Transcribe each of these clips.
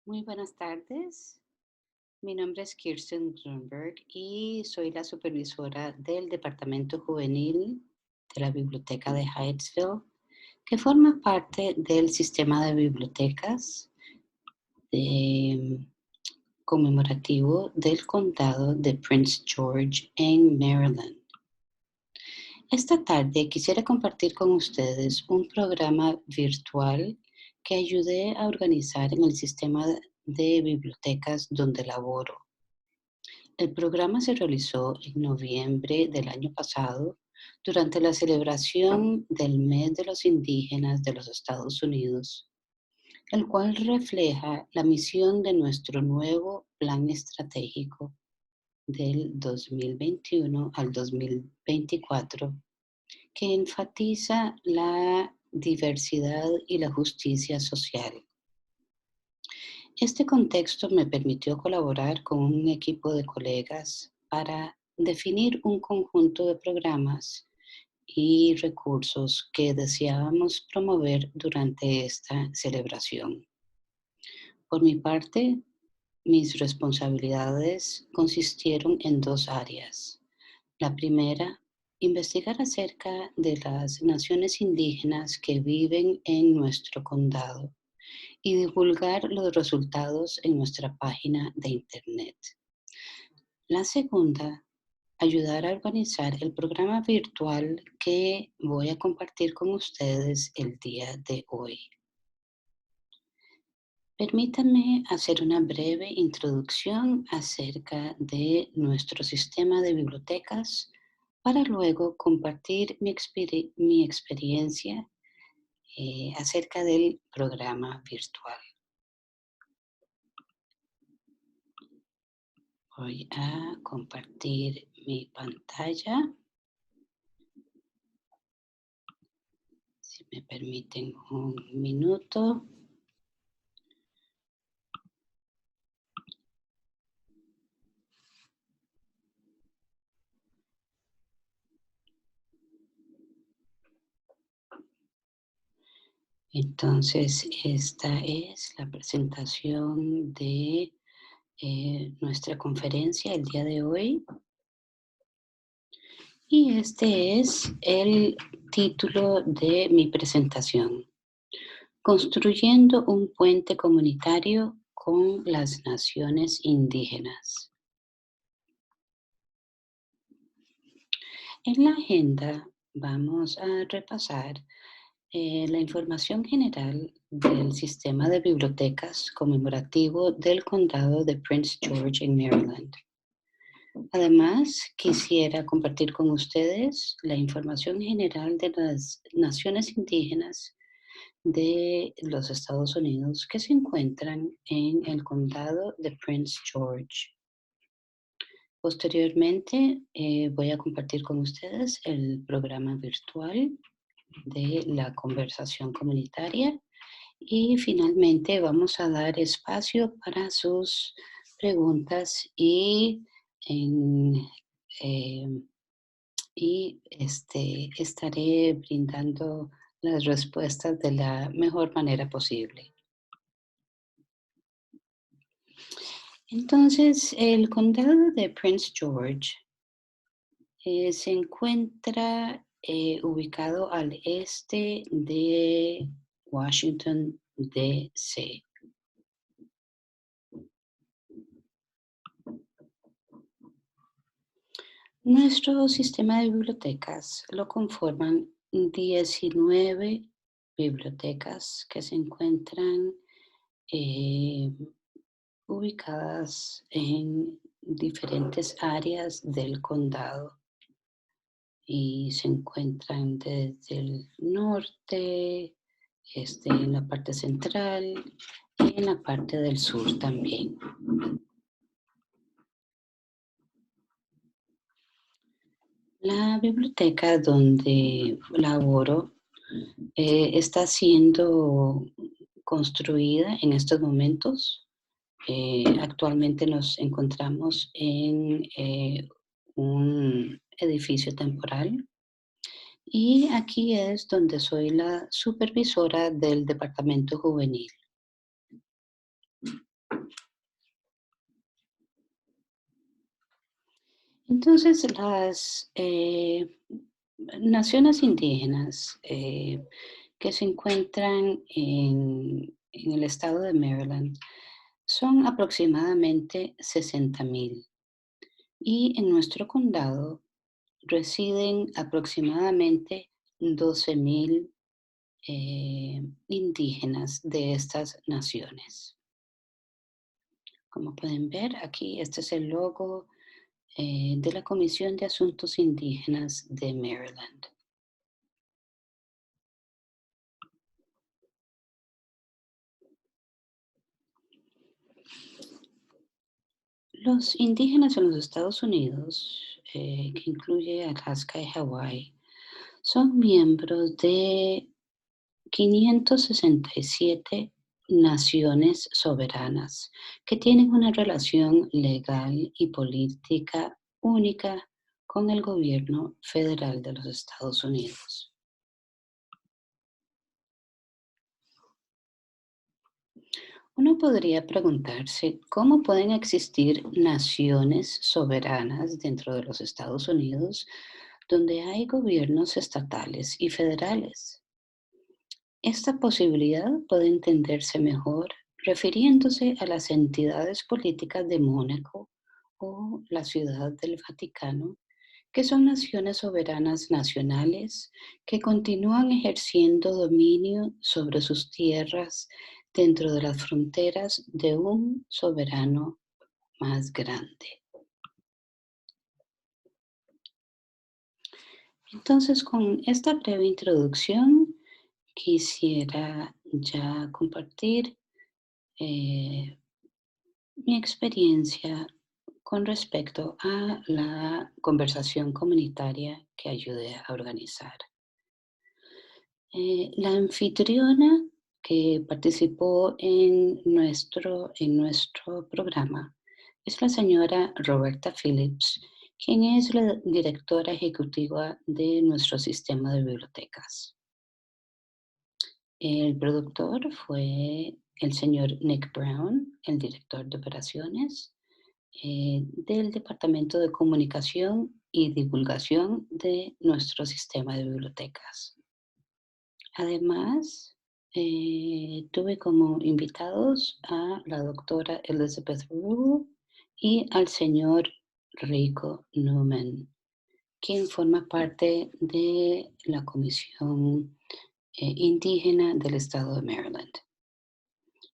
Muy buenas tardes. Mi nombre es Kirsten Grunberg y soy la supervisora del Departamento Juvenil de la Biblioteca de Hyattsville, que forma parte del sistema de bibliotecas de- conmemorativo del condado de Prince George en Maryland. Esta tarde quisiera compartir con ustedes un programa virtual que ayudé a organizar en el sistema de bibliotecas donde laboro. El programa se realizó en noviembre del año pasado durante la celebración del Mes de los Indígenas de los Estados Unidos, el cual refleja la misión de nuestro nuevo plan estratégico del 2021 al 2024, que enfatiza la diversidad y la justicia social. Este contexto me permitió colaborar con un equipo de colegas para definir un conjunto de programas y recursos que deseábamos promover durante esta celebración. Por mi parte, mis responsabilidades consistieron en dos áreas. La primera, investigar acerca de las naciones indígenas que viven en nuestro condado y divulgar los resultados en nuestra página de Internet. La segunda, ayudar a organizar el programa virtual que voy a compartir con ustedes el día de hoy. Permítanme hacer una breve introducción acerca de nuestro sistema de bibliotecas para luego compartir mi experiencia acerca del programa virtual. Voy a compartir mi pantalla, si me permiten un minuto. Entonces, esta es la presentación de nuestra conferencia el día de hoy. Y este es el título de mi presentación: Construyendo un puente comunitario con las naciones indígenas. En la agenda vamos a repasar la información general del sistema de bibliotecas conmemorativo del condado de Prince George en Maryland. Además, quisiera compartir con ustedes la información general de las naciones indígenas de los Estados Unidos que se encuentran en el condado de Prince George. Posteriormente, voy a compartir con ustedes el programa virtual de la conversación comunitaria y finalmente vamos a dar espacio para sus preguntas en, eh, estaré brindando las respuestas de la mejor manera posible. Entonces, el condado de Prince George se encuentra ubicado al este de Washington, D.C. Nuestro sistema de bibliotecas lo conforman 19 bibliotecas que se encuentran eh, ubicadas en diferentes áreas del condado y se encuentran desde el norte, en la parte central y en la parte del sur también. La biblioteca donde laboro está siendo construida en estos momentos. Actualmente nos encontramos en un edificio temporal y aquí es donde soy la supervisora del departamento juvenil. Entonces, las naciones indígenas que se encuentran en el estado de Maryland son aproximadamente 60,000 y en nuestro condado residen aproximadamente 12,000 indígenas de estas naciones. Como pueden ver aquí, este es el logo de la Comisión de Asuntos Indígenas de Maryland. Los indígenas en los Estados Unidos, que incluye Alaska y Hawái, son miembros de 567 naciones soberanas que tienen una relación legal y política única con el gobierno federal de los Estados Unidos. Uno podría preguntarse cómo pueden existir naciones soberanas dentro de los Estados Unidos donde hay gobiernos estatales y federales. Esta posibilidad puede entenderse mejor refiriéndose a las entidades políticas de Mónaco o la Ciudad del Vaticano, que son naciones soberanas nacionales que continúan ejerciendo dominio sobre sus tierras dentro de las fronteras de un soberano más grande. Entonces, con esta breve introducción, quisiera ya compartir eh, mi experiencia con respecto a la conversación comunitaria que ayudé a organizar. La anfitriona que participó en nuestro programa es la señora Roberta Phillips, quien es la directora ejecutiva de nuestro sistema de bibliotecas. El productor fue el señor Nick Brown, el director de operaciones del Departamento de Comunicación y Divulgación de nuestro sistema de bibliotecas. Además, tuve como invitados a la doctora Elizabeth Rule y al señor Rico Newman, quien forma parte de la Comisión Indígena del Estado de Maryland.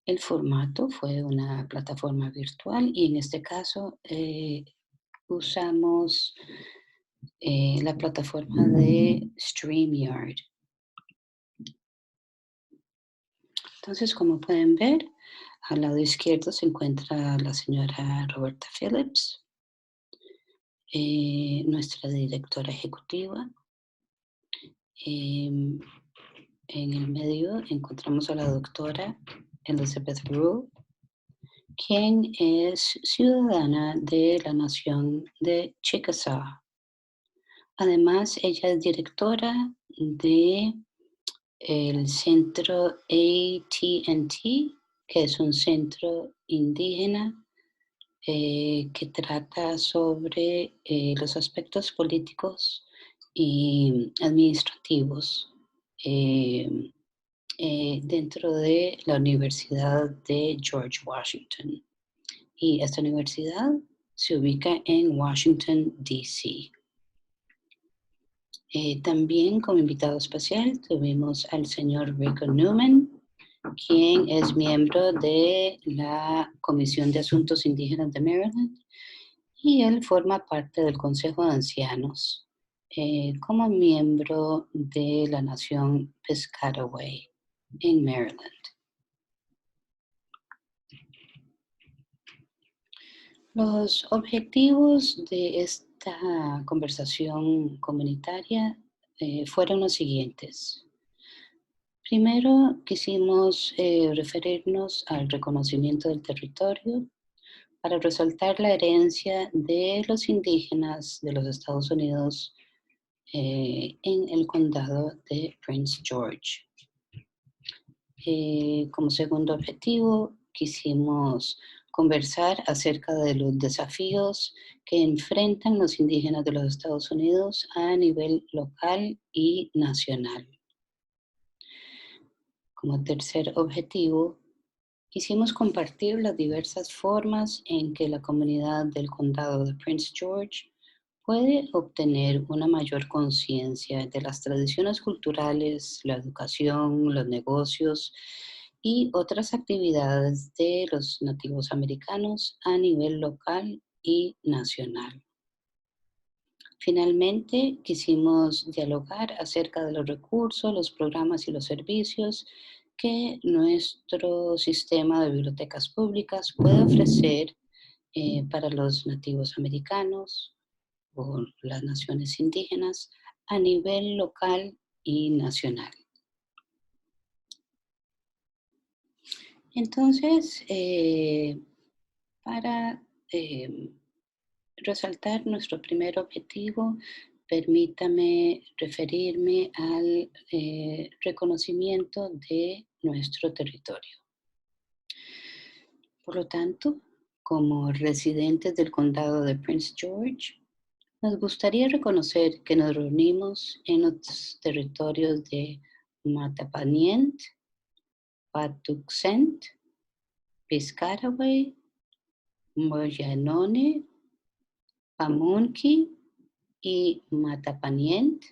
El formato fue una plataforma virtual y en este caso usamos la plataforma de StreamYard. Entonces, como pueden ver, al lado izquierdo se encuentra la señora Roberta Phillips, nuestra directora ejecutiva. Em, en el medio encontramos a la doctora Elizabeth Rule, quien es ciudadana de la nación de Chickasaw. Además, ella es directora de el centro AT&T, que es un centro indígena que trata sobre los aspectos políticos y administrativos eh, dentro de la Universidad de George Washington. Y esta universidad se ubica en Washington, D.C. También como invitado especial tuvimos al señor Rico Newman, quien es miembro de la Comisión de Asuntos Indígenas de Maryland y él forma parte del Consejo de Ancianos como miembro de la nación Piscataway en Maryland. Los objetivos de esta conversación comunitaria fueron los siguientes. Primero, quisimos referirnos al reconocimiento del territorio para resaltar la herencia de los indígenas de los Estados Unidos en el condado de Prince George. Como segundo objetivo, quisimos conversar acerca de los desafíos que enfrentan los indígenas de los Estados Unidos a nivel local y nacional. Como tercer objetivo, quisimos compartir las diversas formas en que la comunidad del condado de Prince George puede obtener una mayor conciencia de las tradiciones culturales, la educación, los negocios y otras actividades de los nativos americanos a nivel local y nacional. Finalmente, quisimos dialogar acerca de los recursos, los programas y los servicios que nuestro sistema de bibliotecas públicas puede ofrecer para los nativos americanos o las naciones indígenas a nivel local y nacional. Entonces, para resaltar nuestro primer objetivo, permítame referirme al reconocimiento de nuestro territorio. Por lo tanto, como residentes del condado de Prince George, nos gustaría reconocer que nos reunimos en los territorios de Mattapanient, Patuxent, Piscataway, Moyanone, Pamunkey y Mattapanient,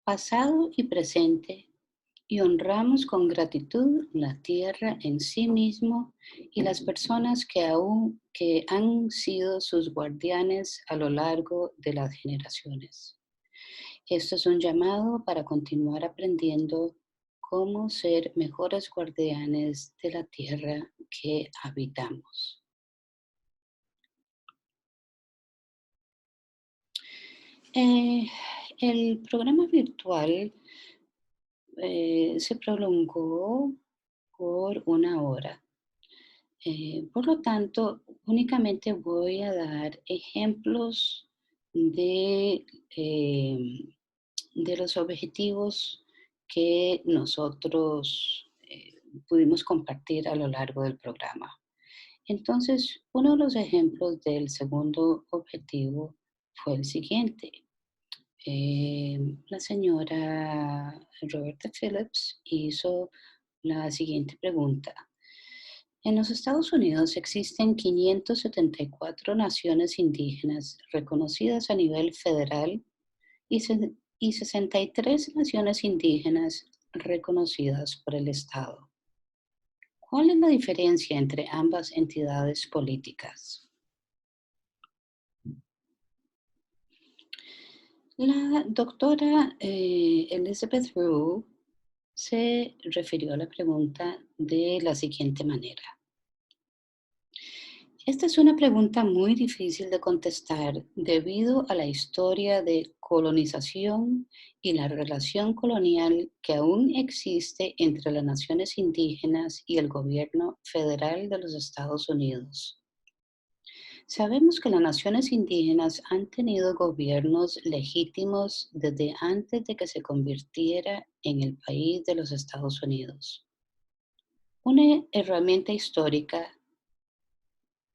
pasado y presente, y honramos con gratitud la tierra en sí mismo y las personas que han sido sus guardianes a lo largo de las generaciones. Esto es un llamado para continuar aprendiendo cómo ser mejores guardianes de la tierra que habitamos. El programa virtual se prolongó por 1 hora. Por lo tanto, únicamente voy a dar ejemplos de, de los objetivos que nosotros pudimos compartir a lo largo del programa. Entonces, uno de los ejemplos del segundo objetivo fue el siguiente. La señora Roberta Phillips hizo la siguiente pregunta. En los Estados Unidos existen 574 naciones indígenas reconocidas a nivel federal y 63 naciones indígenas reconocidas por el Estado. ¿Cuál es la diferencia entre ambas entidades políticas? La doctora Elizabeth Rue se refirió a la pregunta de la siguiente manera. Esta es una pregunta muy difícil de contestar debido a la historia de colonización y la relación colonial que aún existe entre las naciones indígenas y el gobierno federal de los Estados Unidos. Sabemos que las naciones indígenas han tenido gobiernos legítimos desde antes de que se convirtiera en el país de los Estados Unidos. Una herramienta histórica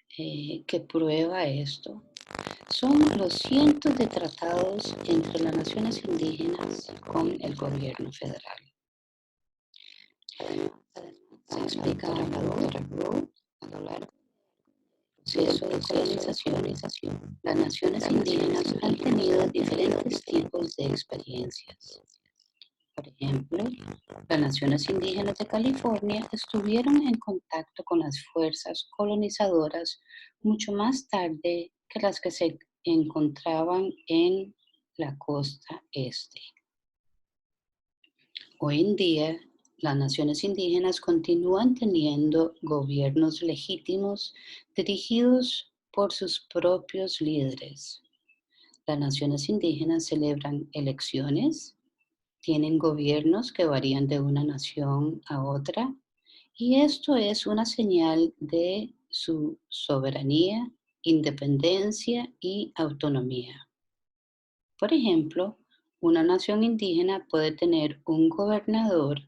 que prueba esto son los cientos de tratados entre las naciones indígenas con el gobierno federal. Se explica a la doctora Rowe a lo largo del proceso de colonización. Las naciones indígenas han tenido diferentes tipos de experiencias. Por ejemplo, las naciones indígenas de California estuvieron en contacto con las fuerzas colonizadoras mucho más tarde que las que se encontraban en la costa este. Hoy en día, las naciones indígenas continúan teniendo gobiernos legítimos dirigidos por sus propios líderes. Las naciones indígenas celebran elecciones, tienen gobiernos que varían de una nación a otra, y esto es una señal de su soberanía, independencia y autonomía. Por ejemplo, una nación indígena puede tener un gobernador,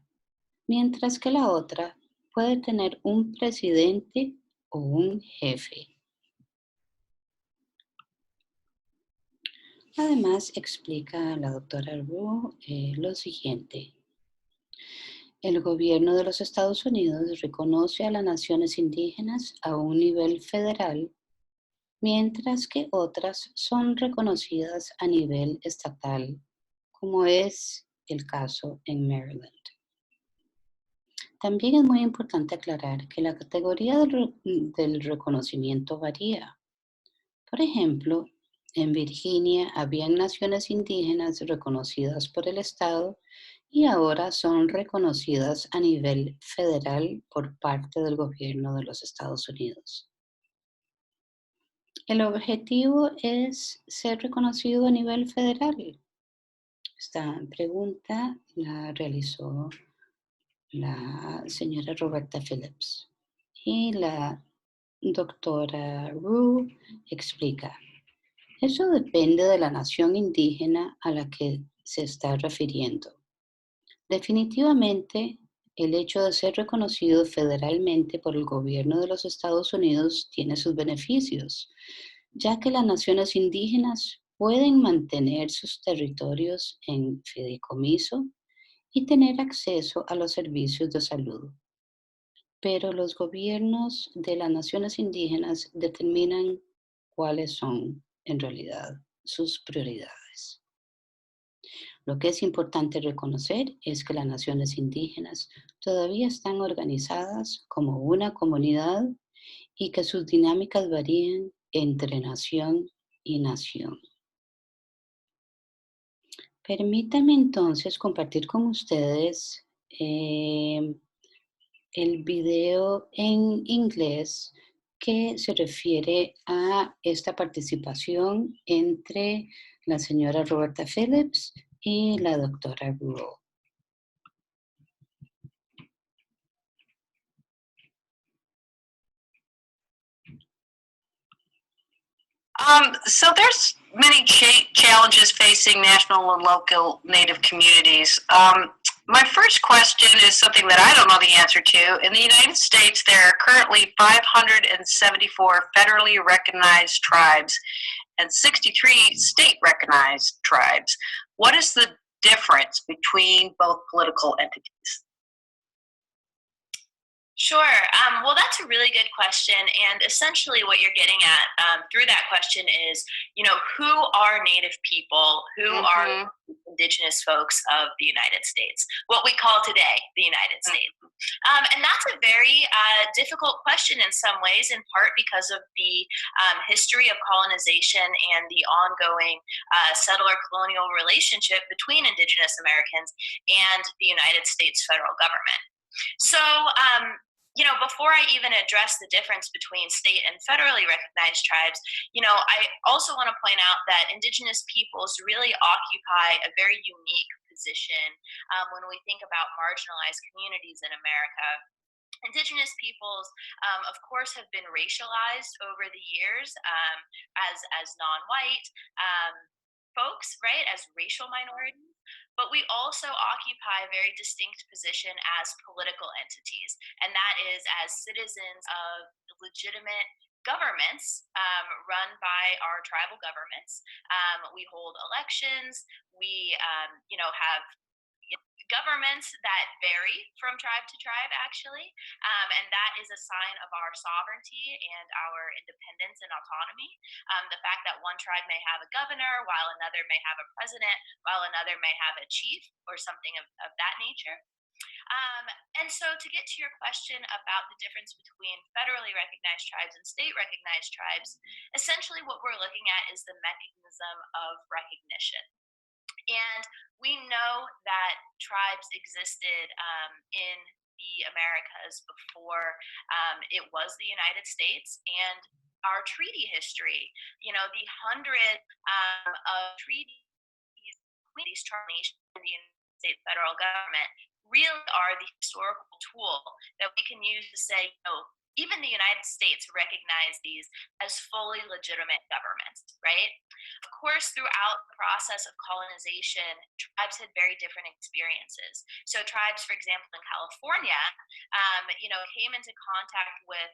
mientras que la otra puede tener un presidente o un jefe. Además, explica la doctora Wu lo siguiente. El gobierno de los Estados Unidos reconoce a las naciones indígenas a un nivel federal, mientras que otras son reconocidas a nivel estatal, como es el caso en Maryland. También es muy importante aclarar que la categoría del reconocimiento varía. Por ejemplo, en Virginia habían naciones indígenas reconocidas por el Estado y ahora son reconocidas a nivel federal por parte del gobierno de los Estados Unidos. El objetivo es ser reconocido a nivel federal. Esta pregunta la realizó la señora Roberta Phillips y la doctora Rue explica. Eso depende de la nación indígena a la que se está refiriendo. Definitivamente, el hecho de ser reconocido federalmente por el gobierno de los Estados Unidos tiene sus beneficios, ya que las naciones indígenas pueden mantener sus territorios en fideicomiso y tener acceso a los servicios de salud. Pero los gobiernos de las naciones indígenas determinan cuáles son en realidad sus prioridades. Lo que es importante reconocer es que las naciones indígenas todavía están organizadas como una comunidad y que sus dinámicas varían entre nación y nación. Permítame entonces compartir con ustedes el video en inglés que se refiere a esta participación entre la señora Roberta Phillips y la doctora Rule. So there's many challenges facing national and local Native communities. My first question is something that I don't know the answer to. In the United States, there are currently 574 federally recognized tribes and 63 state recognized tribes. What is the difference between both political entities? Sure. Well, that's a really good question. And essentially, what you're getting at through that question is, who are Native people? Who are indigenous folks of the United States? What we call today the United States. And that's a very difficult question in some ways, in part because of the history of colonization and the ongoing settler colonial relationship between indigenous Americans and the United States federal government. So, before I even address the difference between state and federally recognized tribes, I also want to point out that indigenous peoples really occupy a very unique position when we think about marginalized communities in America. Indigenous peoples, of course, have been racialized over the years as non-white folks, right, as racial minorities. But we also occupy a very distinct position as political entities, and that is as citizens of legitimate governments run by our tribal governments. We hold elections. We, have governments that vary from tribe to tribe, actually, and that is a sign of our sovereignty and our independence and autonomy. The fact that one tribe may have a governor, while another may have a president, while another may have a chief, or something of that nature. And so, to get to your question about the difference between federally recognized tribes and state recognized tribes, essentially what we're looking at is the mechanism of recognition. And we know that tribes existed in the Americas before it was the United States, and our treaty history, the hundred of treaties between these nations and the United States federal government really are the historical tool that we can use to say, even the United States recognize these as fully legitimate governments, right? Of course, throughout the process of colonization, tribes had very different experiences. So tribes, for example, in California, came into contact with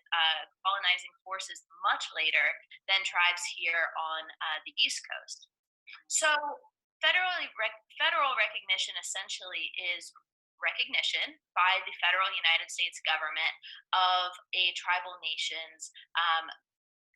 colonizing forces much later than tribes here on the East Coast. So federal recognition essentially is recognition by the federal United States government of a tribal nation's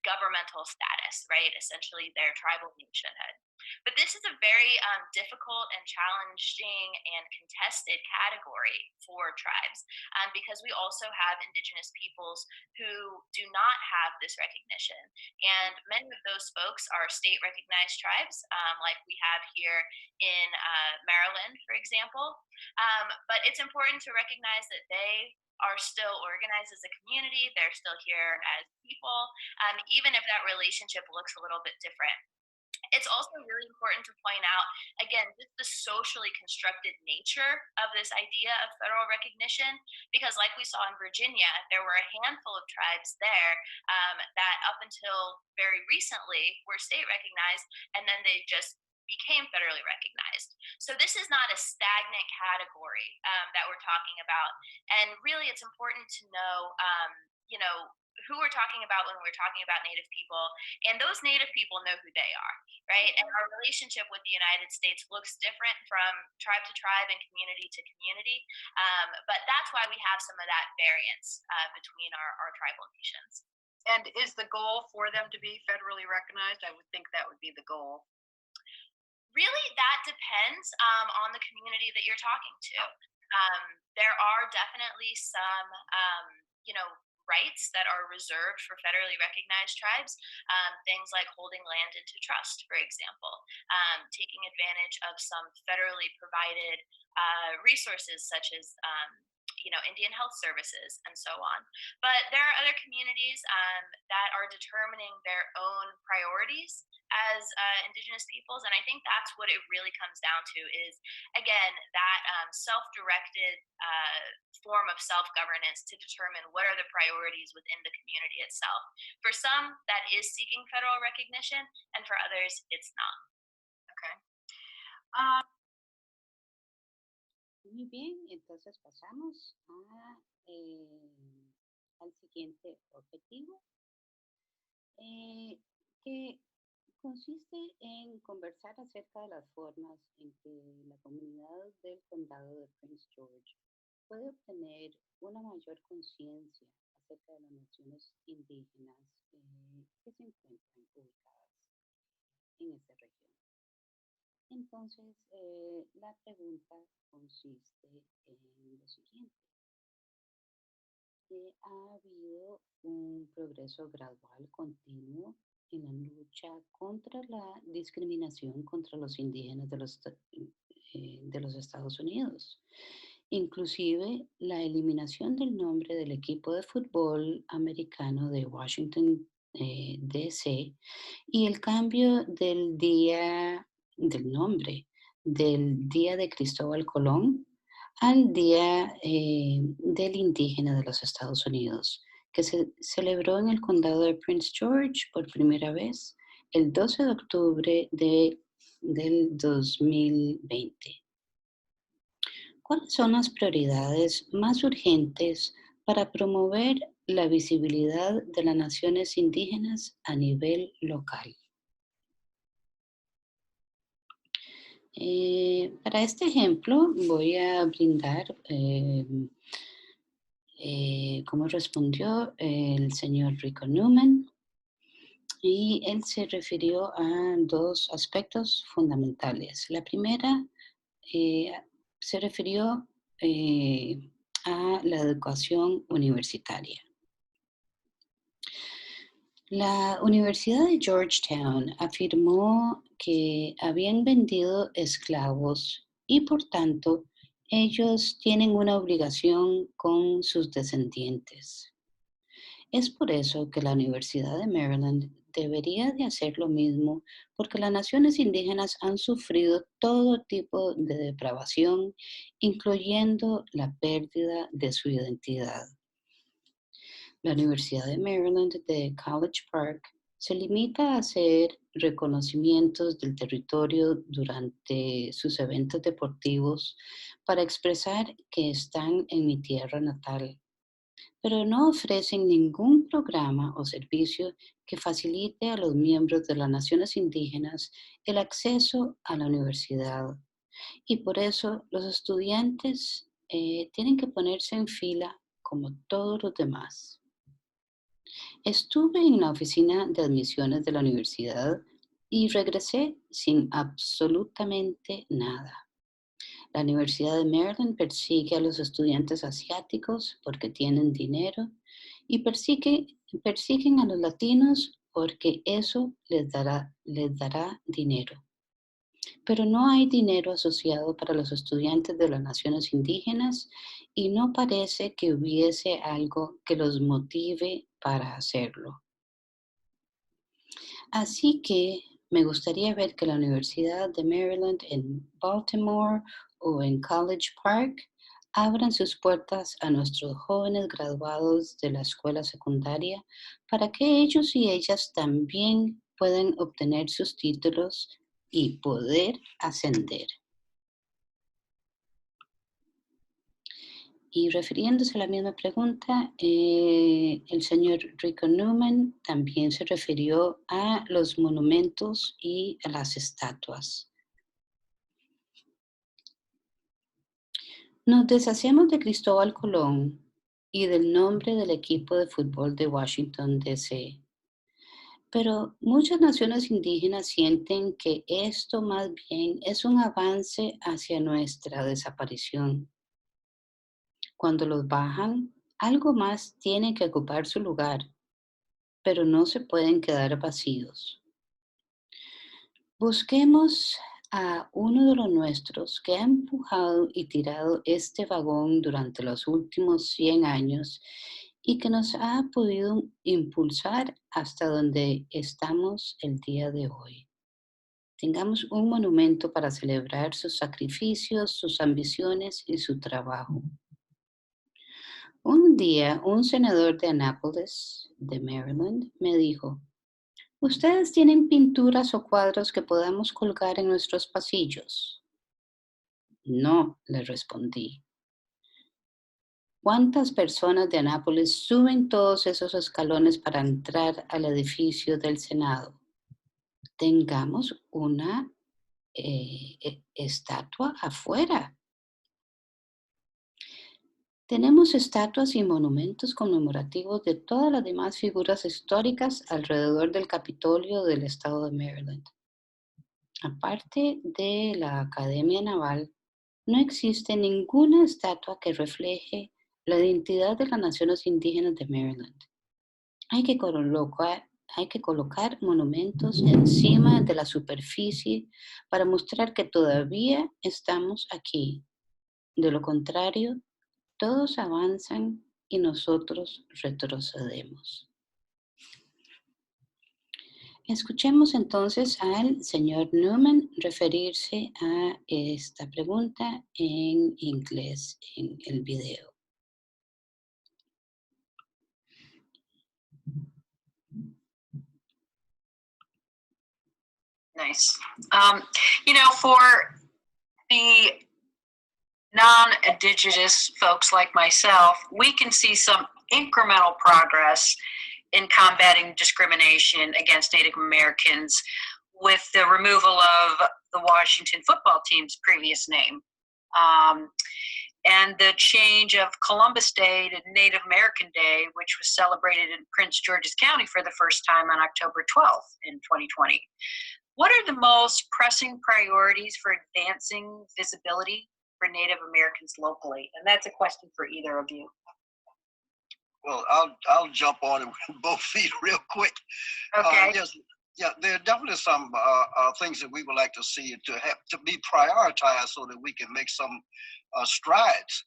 governmental status, right? Essentially their tribal nationhood. But this is a very difficult and challenging and contested category for tribes because we also have indigenous peoples who do not have this recognition. And many of those folks are state recognized tribes, like we have here in Maryland, for example. But it's important to recognize that they are still organized as a community, they're still here as people, even if that relationship looks a little bit different. It's also really important to point out, again, just the socially constructed nature of this idea of federal recognition, because like we saw in Virginia, there were a handful of tribes there that up until very recently were state recognized, and then they just became federally recognized. So this is not a stagnant category that we're talking about. And really, it's important to know, who we're talking about when we're talking about Native people, and those Native people know who they are, right? And our relationship with the United States looks different from tribe to tribe and community to community, but that's why we have some of that variance between our tribal nations. And is the goal for them to be federally recognized? I would think that would be the goal. Really, that depends on the community that you're talking to. There are definitely some, rights that are reserved for federally recognized tribes, things like holding land into trust, for example, taking advantage of some federally provided resources such as Indian Health Services and so on. But there are other communities that are determining their own priorities as Indigenous peoples, and I think that's what it really comes down to is, again, that self-directed form of self-governance to determine what are the priorities within the community itself. For some, that is seeking federal recognition, and for others, it's not. Okay. Muy bien, entonces pasamos al siguiente objetivo, que consiste en conversar acerca de las formas en que la comunidad del condado de Prince George puede obtener una mayor conciencia acerca de las naciones indígenas que se encuentran ubicadas en esta región. Entonces, la pregunta consiste en lo siguiente. ¿Ha habido un progreso gradual continuo en la lucha contra la discriminación contra los indígenas de los Estados Unidos? Inclusive la eliminación del nombre del equipo de fútbol americano de Washington, D.C. y el cambio del nombre del Día de Cristóbal Colón al Día del Indígena de los Estados Unidos, que se celebró en el condado de Prince George por primera vez el 12 de octubre del 2020. ¿Cuáles son las prioridades más urgentes para promover la visibilidad de las naciones indígenas a nivel local? Para este ejemplo voy a brindar cómo respondió el señor Rico Newman, y él se refirió a dos aspectos fundamentales. La primera se refirió a la educación universitaria. La Universidad de Georgetown afirmó que habían vendido esclavos y por tanto ellos tienen una obligación con sus descendientes. Es por eso que la Universidad de Maryland debería de hacer lo mismo, porque las naciones indígenas han sufrido todo tipo de depravación, incluyendo la pérdida de su identidad. La Universidad de Maryland de College Park se limita a hacer reconocimientos del territorio durante sus eventos deportivos para expresar que están en mi tierra natal, pero no ofrecen ningún programa o servicio que facilite a los miembros de las naciones indígenas el acceso a la universidad. Y por eso los estudiantes tienen que ponerse en fila como todos los demás. Estuve en la oficina de admisiones de la universidad y regresé sin absolutamente nada. La Universidad de Maryland persigue a los estudiantes asiáticos porque tienen dinero y persiguen a los latinos porque eso les dará dinero. Pero no hay dinero asociado para los estudiantes de las naciones indígenas y no parece que hubiese algo que los motive para hacerlo. Así que me gustaría ver que la Universidad de Maryland en Baltimore o en College Park abran sus puertas a nuestros jóvenes graduados de la escuela secundaria para que ellos y ellas también puedan obtener sus títulos y poder ascender. Y refiriéndose a la misma pregunta, el señor Rico Newman también se refirió a los monumentos y a las estatuas. Nos deshacemos de Cristóbal Colón y del nombre del equipo de fútbol de Washington, D.C., pero muchas naciones indígenas sienten que esto más bien es un avance hacia nuestra desaparición. Cuando los bajan, algo más tiene que ocupar su lugar, pero no se pueden quedar vacíos. Busquemos a uno de los nuestros que ha empujado y tirado este vagón durante los últimos 100 años y que nos ha podido impulsar hasta donde estamos el día de hoy. Tengamos un monumento para celebrar sus sacrificios, sus ambiciones y su trabajo. Un día, un senador de Annapolis, de Maryland, me dijo: ¿ustedes tienen pinturas o cuadros que podamos colgar en nuestros pasillos? No, le respondí. ¿Cuántas personas de Annapolis suben todos esos escalones para entrar al edificio del Senado? Tengamos una estatua afuera. Tenemos estatuas y monumentos conmemorativos de todas las demás figuras históricas alrededor del Capitolio del estado de Maryland. Aparte de la Academia Naval, no existe ninguna estatua que refleje la identidad de las naciones indígenas de Maryland. Hay que colocar monumentos encima de la superficie para mostrar que todavía estamos aquí. De lo contrario, todos avanzan y nosotros retrocedemos. Escuchemos entonces al señor Newman referirse a esta pregunta en inglés en el video. Nice. For the non-Indigenous folks like myself, we can see some incremental progress in combating discrimination against Native Americans with the removal of the Washington football team's previous name. And the change of Columbus Day to Native American Day, which was celebrated in Prince George's County for the first time on October 12th in 2020. What are the most pressing priorities for advancing visibility for Native Americans locally? And that's a question for either of you. Well, I'll jump on it with both feet real quick. Okay. Yes, yeah, there are definitely some things that we would like to see to be prioritized so that we can make some strides.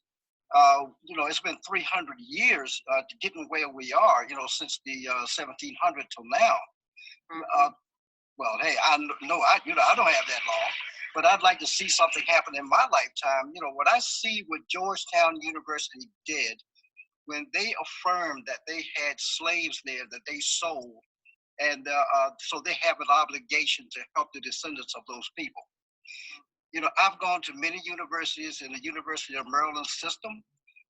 It's been 300 years to getting where we are. Since the 1700s till now. Mm-hmm. Well, hey, I don't have that long, but I'd like to see something happen in my lifetime. What I see what Georgetown University did when they affirmed that they had slaves there that they sold, and so they have an obligation to help the descendants of those people. You know, I've gone to many universities in the University of Maryland system,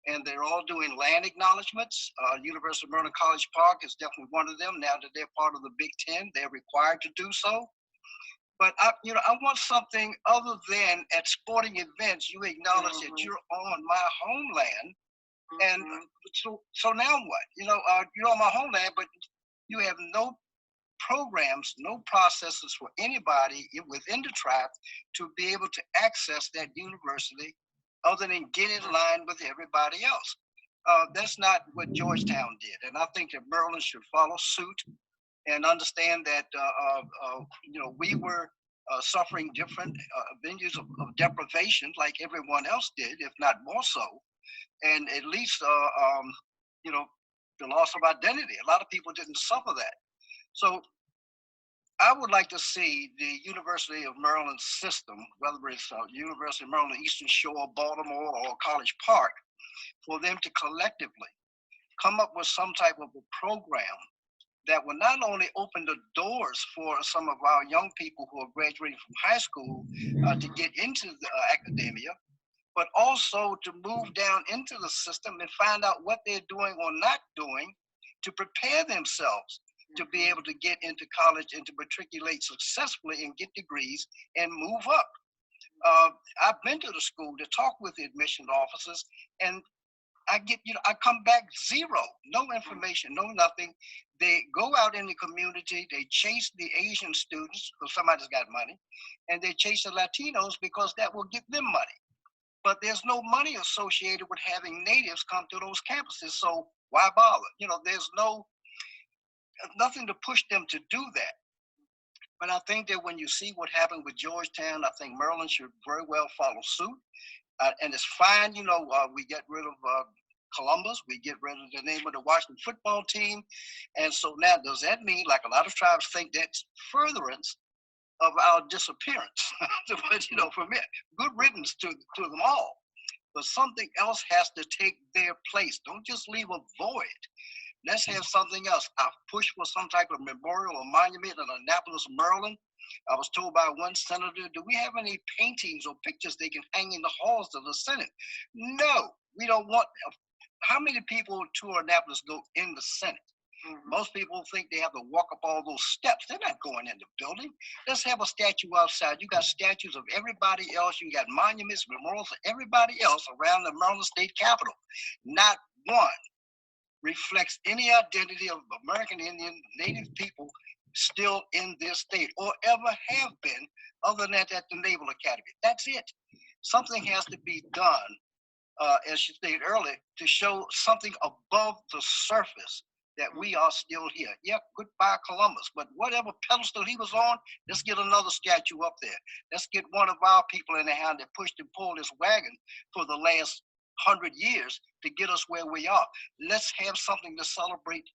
and they're all doing land acknowledgments. University of Maryland College Park is definitely one of them. Now that they're part of the Big Ten, they're required to do so. But I want something other than at sporting events, you acknowledge that you're on my homeland. And so now what? You're on my homeland, but you have no programs, no processes for anybody within the tribe to be able to access that university other than get in line with everybody else. That's not what Georgetown did. And I think that Maryland should follow suit and understand that, we were suffering different venues of deprivation like everyone else did, if not more so. And at least, the loss of identity. A lot of people didn't suffer that. So I would like to see the University of Maryland system, whether it's University of Maryland, Eastern Shore, Baltimore, or College Park, for them to collectively come up with some type of a program that will not only open the doors for some of our young people who are graduating from high school to get into the academia, but also to move down into the system and find out what they're doing or not doing to prepare themselves to be able to get into college and to matriculate successfully and get degrees and move up. I've been to the school to talk with the admission officers, and I come back zero, no information, no nothing. They go out in the community, they chase the Asian students because somebody's got money, and they chase the Latinos because that will get them money. But there's no money associated with having natives come to those campuses, so why bother? There's nothing to push them to do that. But I think that when you see what happened with Georgetown, I think Maryland should very well follow suit. And it's fine, we get rid of Columbus, we get rid of the name of the Washington football team. And so now, does that mean, like a lot of tribes think, that's furtherance of our disappearance? But, for me, good riddance to them all. But something else has to take their place. Don't just leave a void. Let's have something else. I push for some type of memorial or monument in Annapolis, Maryland. I was told by one senator, do we have any paintings or pictures they can hang in the halls of the Senate? No, we don't want. How many people to Annapolis go in the Senate? Most people think they have to walk up all those steps. They're not going in the building. Let's have a statue outside. You got statues of everybody else. You got monuments, memorials of everybody else around the Maryland State Capitol. Not one reflects any identity of American Indian Native people still in this state or ever have been, other than at the Naval Academy. That's it. Something has to be done, as you stated earlier, to show something above the surface that we are still here. Yeah, goodbye Columbus, but whatever pedestal he was on, let's get another statue up there. Let's get one of our people in the hand that pushed and pulled this wagon for the last 100 years to get us where we are. Let's have something to celebrate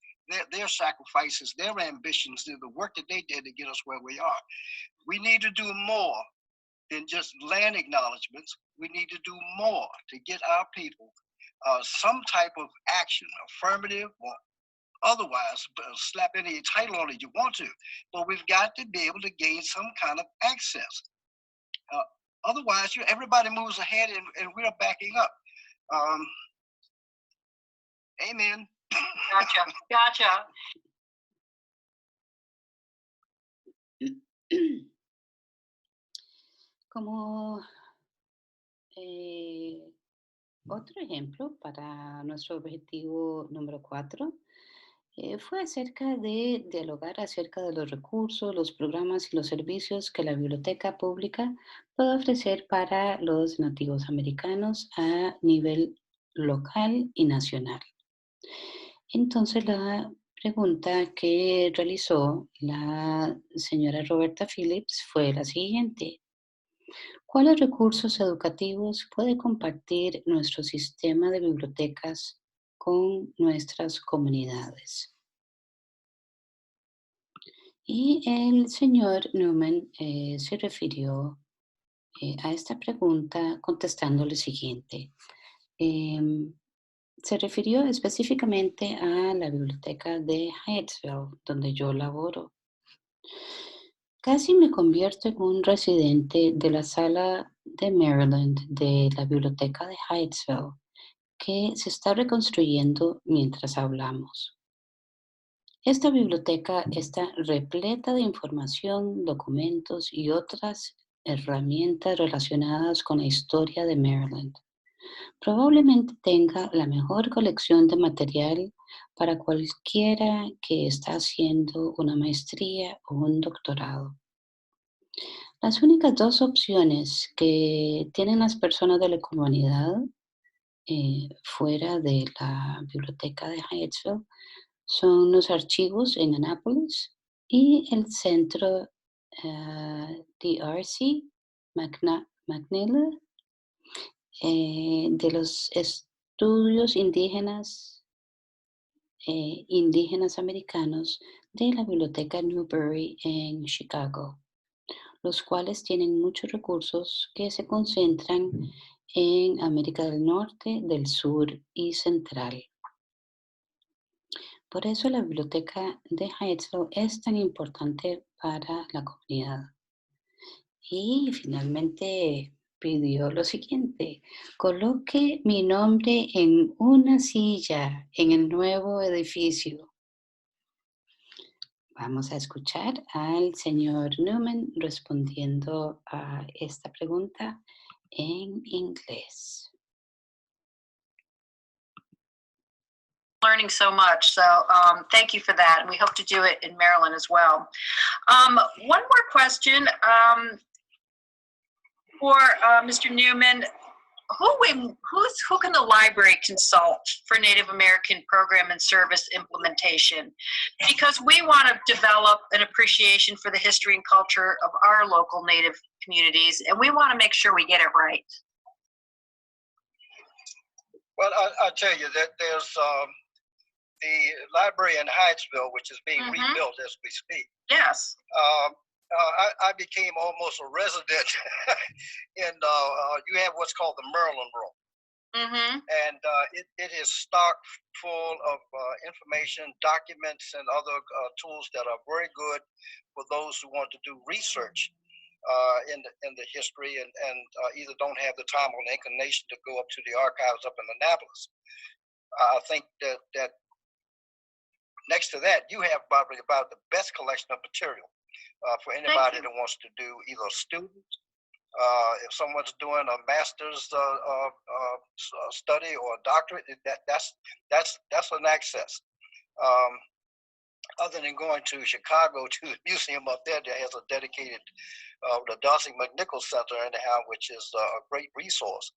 their sacrifices, their ambitions, the work that they did to get us where we are. We need to do more than just land acknowledgments. We need to do more to get our people some type of action, affirmative or otherwise, slap any title on it you want to, but we've got to be able to gain some kind of access. Otherwise, everybody moves ahead and we're backing up. Amen. Gotcha. Como otro ejemplo para nuestro objetivo número 4, fue acerca de dialogar acerca de los recursos, los programas y los servicios que la biblioteca pública puede ofrecer para los nativos americanos a nivel local y nacional. Entonces la pregunta que realizó la señora Roberta Phillips fue la siguiente. ¿Cuáles recursos educativos puede compartir nuestro sistema de bibliotecas con nuestras comunidades? Y el señor Newman se refirió a esta pregunta contestando lo siguiente. Se refirió específicamente a la biblioteca de Hyattsville, donde yo laboro. Casi me convierto en un residente de la sala de Maryland de la biblioteca de Hyattsville, que se está reconstruyendo mientras hablamos. Esta biblioteca está repleta de información, documentos y otras herramientas relacionadas con la historia de Maryland. Probablemente tenga la mejor colección de material para cualquiera que está haciendo una maestría o un doctorado. Las únicas dos opciones que tienen las personas de la comunidad fuera de la biblioteca de Hyattsville son los archivos en Annapolis y el centro DRC McNeil de los estudios indígenas americanos de la Biblioteca Newberry en Chicago, los cuales tienen muchos recursos que se concentran en América del Norte, del Sur y Central. Por eso la biblioteca de Hyattsville es tan importante para la comunidad. Y finalmente pidió lo siguiente: coloque mi nombre en una silla en el nuevo edificio. Vamos a escuchar al señor Newman respondiendo a esta pregunta en inglés. Learning so much, so thank you for that, and we hope to do it in Maryland as well. One more question for Mr. Newman. Who can the library consult for Native American program and service implementation? Because we want to develop an appreciation for the history and culture of our local Native communities, and we want to make sure we get it right. Well, I'll tell you that there's the library in Hyattsville, which is being rebuilt as we speak. Yes. I became almost a resident in, you have what's called the Maryland Room. And it is stocked full of information, documents, and other tools that are very good for those who want to do research in the history and either don't have the time or the inclination to go up to the archives up in Annapolis. I think that next to that, you have probably about the best collection of material for anybody that wants to do either a student, if someone's doing a master's study or a doctorate, that's an access. Other than going to Chicago to the museum up there that has a dedicated, the Darcy McNichols Center anyhow, which is a great resource.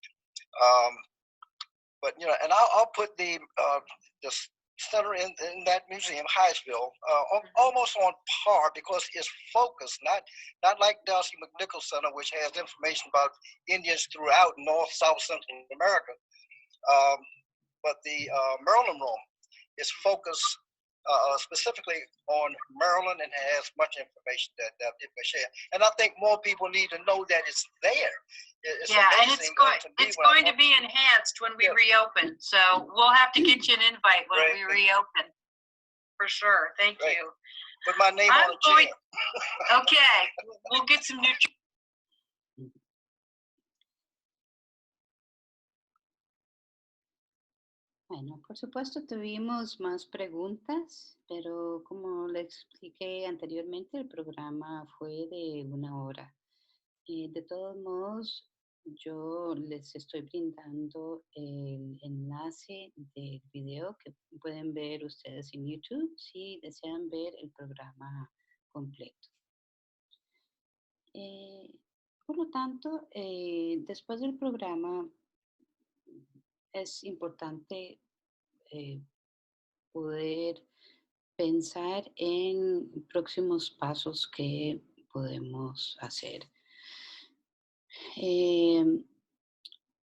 But you know, and I'll put the center in that museum, Hyattsville, almost on par because it's focused, not like Darcy McNichols Center, which has information about Indians throughout North, South, Central America. But the Maryland Room is focused specifically on Maryland and has much information that it may share. And I think more people need to know that it's there. It's and it's going to be enhanced when we reopen. So we'll have to get you an invite when we reopen. For sure. Thank you. Put my name on the chair. Okay. We'll get some new. Bueno, por supuesto tuvimos más preguntas, pero como le expliqué anteriormente, el programa fue de 1 hora. De todos modos, yo les estoy brindando el enlace del video que pueden ver ustedes en YouTube si desean ver el programa completo. Por lo tanto, después del programa es importante poder pensar en próximos pasos que podemos hacer.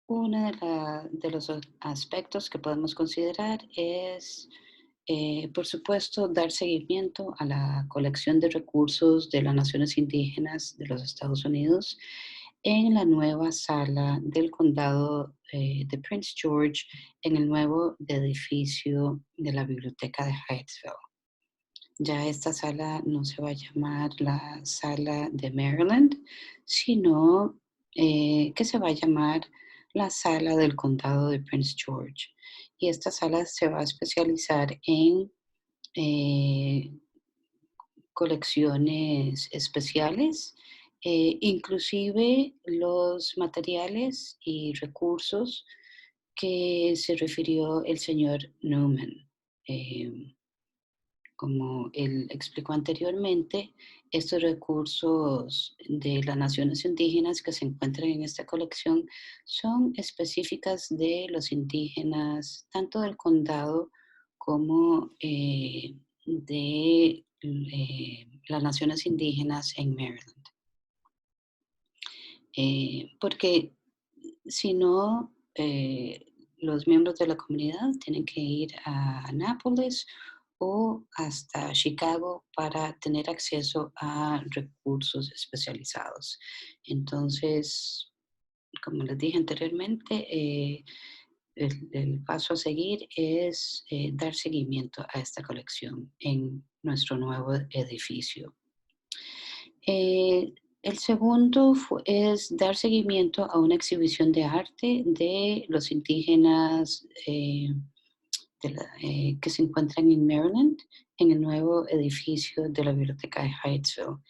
Uno de los aspectos que podemos considerar es, por supuesto, dar seguimiento a la colección de recursos de las naciones indígenas de los Estados Unidos en la nueva sala del condado de Prince George, en el nuevo edificio de la biblioteca de Hyattsville. Ya esta sala no se va a llamar la sala de Maryland, sino que se va a llamar la sala del condado de Prince George. Y esta sala se va a especializar en colecciones especiales, inclusive los materiales y recursos que se refirió el señor Newman. Como él explicó anteriormente, estos recursos de las naciones indígenas que se encuentran en esta colección son específicas de los indígenas, tanto del condado como de las naciones indígenas en Maryland. Porque si no, los miembros de la comunidad tienen que ir a Anápolis o hasta Chicago para tener acceso a recursos especializados. Entonces, como les dije anteriormente, el paso a seguir es dar seguimiento a esta colección en nuestro nuevo edificio. El segundo es dar seguimiento a una exhibición de arte de los indígenas que se encuentran en Maryland, en el nuevo edificio de la biblioteca de Hyattsville.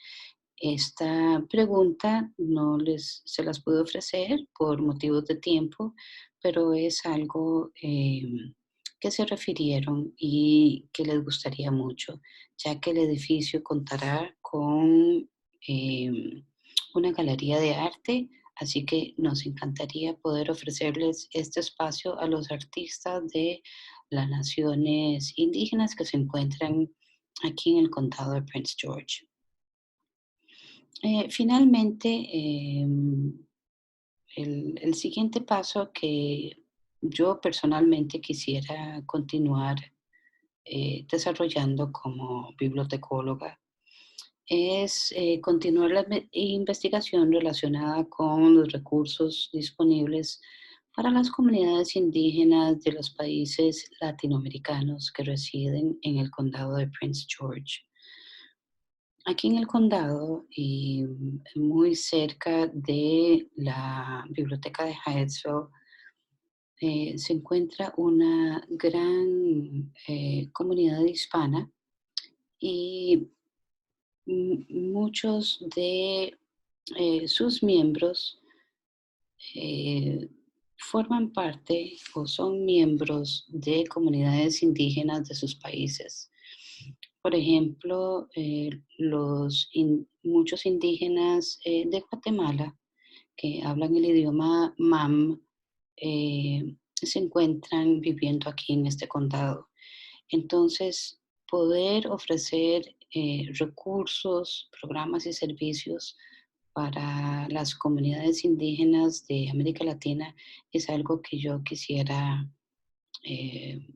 Esta pregunta no se las puedo ofrecer por motivos de tiempo, pero es algo que se refirieron y que les gustaría mucho, ya que el edificio contará con una galería de arte, así que nos encantaría poder ofrecerles este espacio a los artistas de las naciones indígenas que se encuentran aquí en el condado de Prince George. Finalmente, el siguiente paso que yo personalmente quisiera continuar desarrollando como bibliotecóloga es continuar la investigación relacionada con los recursos disponibles para las comunidades indígenas de los países latinoamericanos que residen en el condado de Prince George. Aquí en el condado y muy cerca de la biblioteca de Hyattsville se encuentra una gran comunidad hispana y muchos de sus miembros forman parte o son miembros de comunidades indígenas de sus países. Por ejemplo, muchos indígenas de Guatemala que hablan el idioma MAM se encuentran viviendo aquí en este condado. Entonces, poder ofrecer recursos, programas y servicios para las comunidades indígenas de América Latina es algo que yo quisiera eh,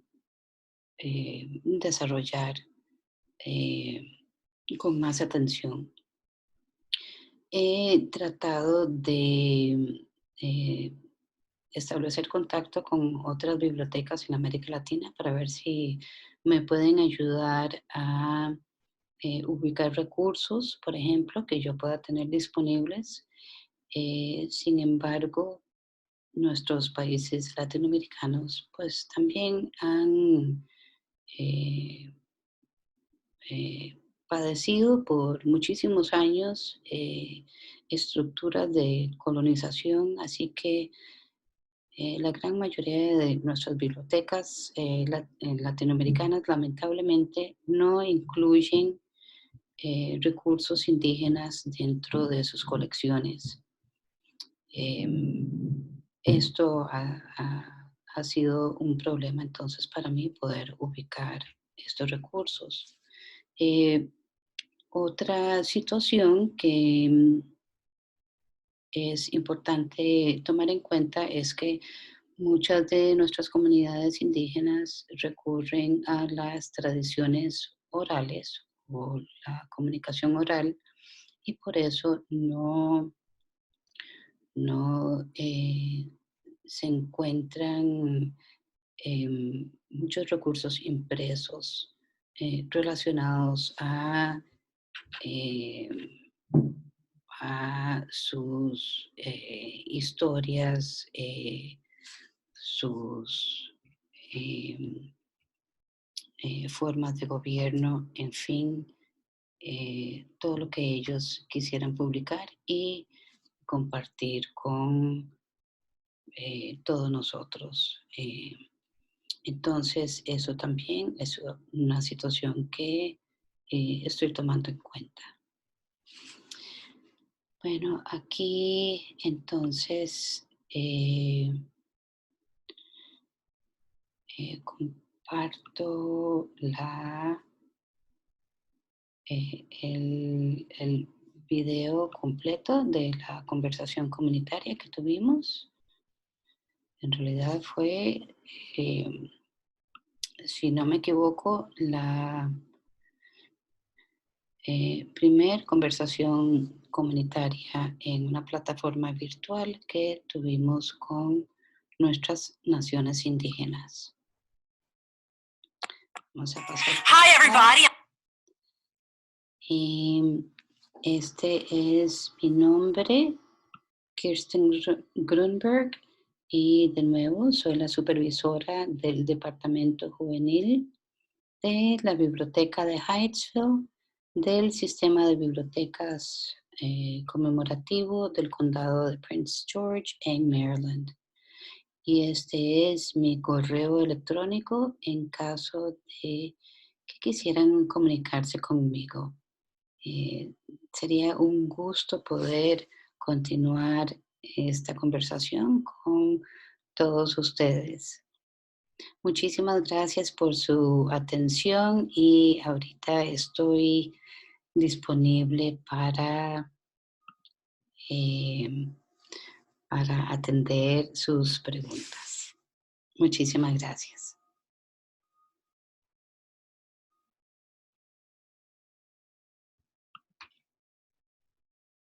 desarrollar eh, con más atención. He tratado de establecer contacto con otras bibliotecas en América Latina para ver si me pueden ayudar a ubicar recursos, por ejemplo, que yo pueda tener disponibles. Sin embargo, nuestros países latinoamericanos pues también han eh, padecido por muchísimos años estructuras de colonización, así que la gran mayoría de nuestras bibliotecas latinoamericanas lamentablemente no incluyen recursos indígenas dentro de sus colecciones. Esto ha sido un problema entonces para mí poder ubicar estos recursos. Otra situación que es importante tomar en cuenta es que muchas de nuestras comunidades indígenas recurren a las tradiciones orales o la comunicación oral y por eso no no se encuentran muchos recursos impresos relacionados eh, a sus historias, sus em, formas de gobierno, en fin, todo lo que ellos quisieran publicar y compartir con todos nosotros. Entonces, eso también es una situación que estoy tomando en cuenta. Bueno, aquí entonces comparto el video completo de la conversación comunitaria que tuvimos. En realidad fue, si no me equivoco, la primer conversación comunitaria en una plataforma virtual que tuvimos con nuestras naciones indígenas. Vamos a pasar. Hi, everybody. Y este es mi nombre, Kirsten Grunberg, y de nuevo soy la supervisora del Departamento Juvenil de la Biblioteca de Hydesville, del Sistema de Bibliotecas Conmemorativo del Condado de Prince George en Maryland. Y este es mi correo electrónico en caso de que quisieran comunicarse conmigo. Sería un gusto poder continuar esta conversación con todos ustedes. Muchísimas gracias por su atención y ahorita estoy disponible para atender sus preguntas. Muchísimas gracias.